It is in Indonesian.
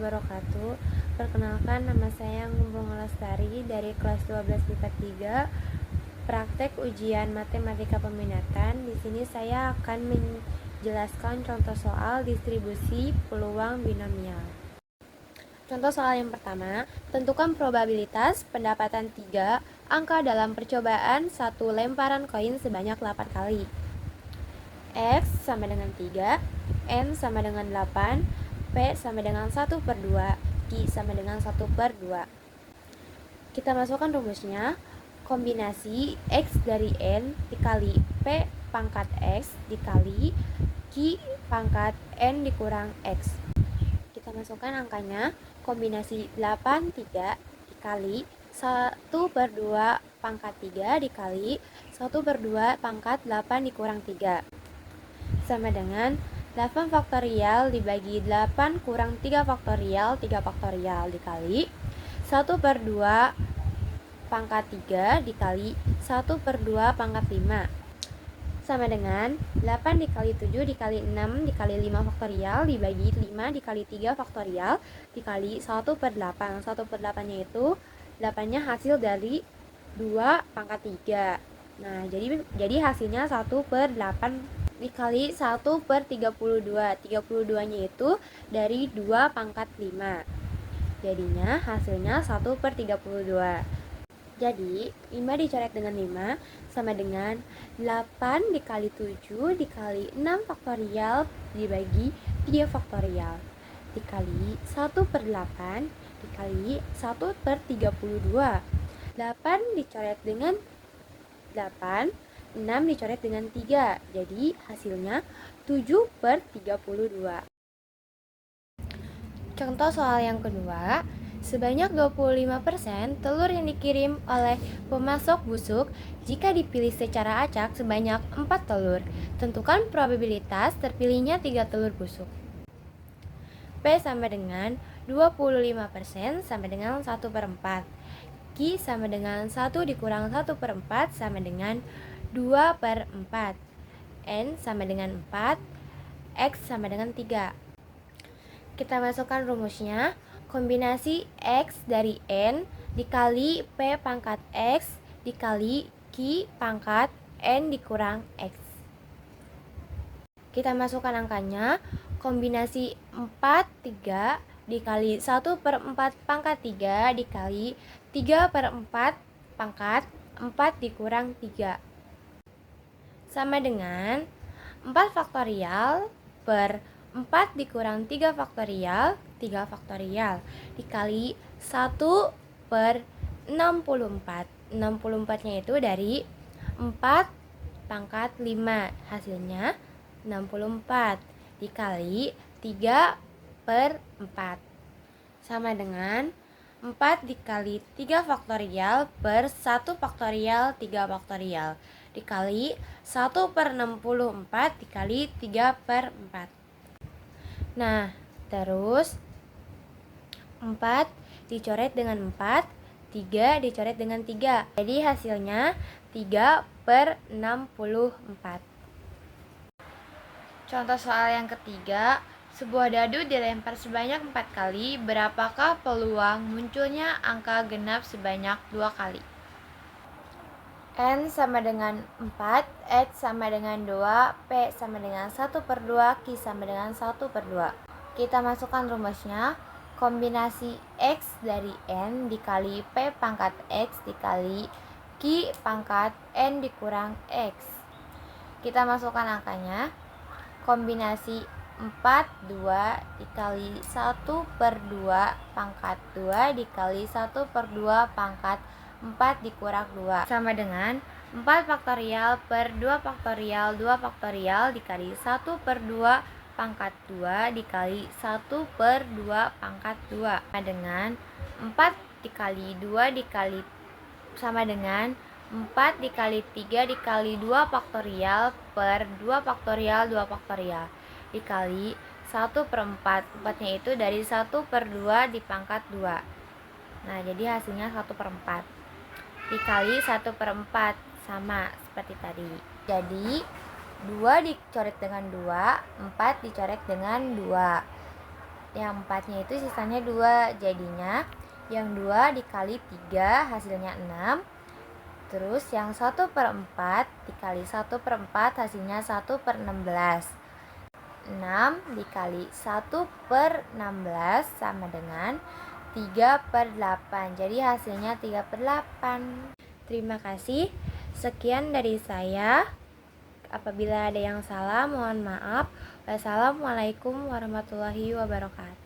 wabarakatuh. Perkenalkan, nama saya Ngumbung Lestari dari kelas 12 IPA 3, praktek ujian matematika peminatan. Di sini saya akan menjelaskan contoh soal distribusi peluang binomial. Contoh soal yang pertama, tentukan probabilitas pendapatan 3 angka dalam percobaan satu lemparan koin sebanyak 8 kali. X sama dengan 3, N sama dengan 8, P sama dengan 1/2, Q sama dengan 1/2. Kita masukkan rumusnya. Kombinasi X dari N dikali P pangkat X dikali Q pangkat N dikurang X. Kita masukkan angkanya. Kombinasi 83 dikali 1/2 pangkat 3 dikali 1/2 pangkat 8 dikurang 3 sama dengan 8 faktorial dibagi 8 kurang 3 faktorial dikali 1/2 pangkat 3 dikali 1/2 pangkat 5 sama dengan 8 dikali 7 dikali 6 dikali 5 faktorial dibagi 5 dikali 3 faktorial dikali 1/8. 1/8 nya itu 8 nya hasil dari 2 pangkat 3. Nah, jadi hasilnya 1/8 dikali 1/32. 32 nya itu dari 2 pangkat 5. Jadinya hasilnya 1/32. Jadi 5 dicoret dengan 5 sama dengan 8 dikali 7 dikali 6 faktorial dibagi 3 faktorial dikali 1/8 dikali 1/32. 8 dicoret dengan 8, 6 dicoret dengan 3. Jadi hasilnya 7/32. Contoh soal yang kedua, sebanyak 25% telur yang dikirim oleh pemasok busuk jika dipilih secara acak sebanyak 4 telur. Tentukan probabilitas terpilihnya 3 telur busuk. P sama dengan 25% sama dengan 1/4. Q sama dengan 1 dikurang 1/4 sama dengan 2/4. N sama dengan 4. X sama dengan 3. Kita masukkan rumusnya. Kombinasi X dari N dikali P pangkat X dikali Q pangkat N dikurang X. Kita masukkan angkanya. Kombinasi 4, 3 dikali 1/4 pangkat 3 dikali 3/4 pangkat 4 dikurang 3 sama dengan 4 faktorial per 4 dikurang 3 faktorial dikali 1/64. 64 nya itu dari 4 pangkat 5, hasilnya 64 dikali 3/4 sama dengan 4 dikali 3 faktorial per 1 faktorial 3 faktorial dikali 1/64 dikali 3/4. Nah, terus 4 dicoret dengan 4, 3 dicoret dengan 3. Jadi hasilnya 3/64. Contoh soal yang ketiga, sebuah dadu dilempar sebanyak 4 kali, berapakah peluang munculnya angka genap sebanyak 2 kali? N sama dengan 4, X sama dengan 2, P sama dengan 1/2, Q sama dengan 1/2. Kita masukkan rumusnya. Kombinasi X dari N dikali P pangkat X dikali Q pangkat N dikurang X. Kita masukkan angkanya. Kombinasi 4, 2 dikali 1/2 pangkat 2 dikali 1/2 pangkat 4 dikurang 2 sama dengan 4 faktorial per 2 faktorial 2 faktorial dikali 1/2 pangkat 2 dikali 1/2 pangkat 2 sama dengan 4 dikali 2 dikali sama dengan 4 dikali 3 dikali 2 faktorial per 2 faktorial 2 faktorial dikali 1/4. 4 nya itu dari 1/2 dipangkat 2. Nah, jadi hasilnya 1/4 dikali 1/4 sama seperti tadi. Jadi 2 dicoret dengan 2, 4 dicoret dengan 2. Yang 4-nya itu sisanya 2. Jadinya yang 2 dikali 3 hasilnya 6. Terus yang 1/4 dikali 1/4 hasilnya 1/16. 6 dikali 1/16 sama dengan 3/8. Jadi hasilnya 3/8. Terima kasih. Sekian dari saya. Apabila ada yang salah, mohon maaf. Wassalamualaikum warahmatullahi wabarakatuh.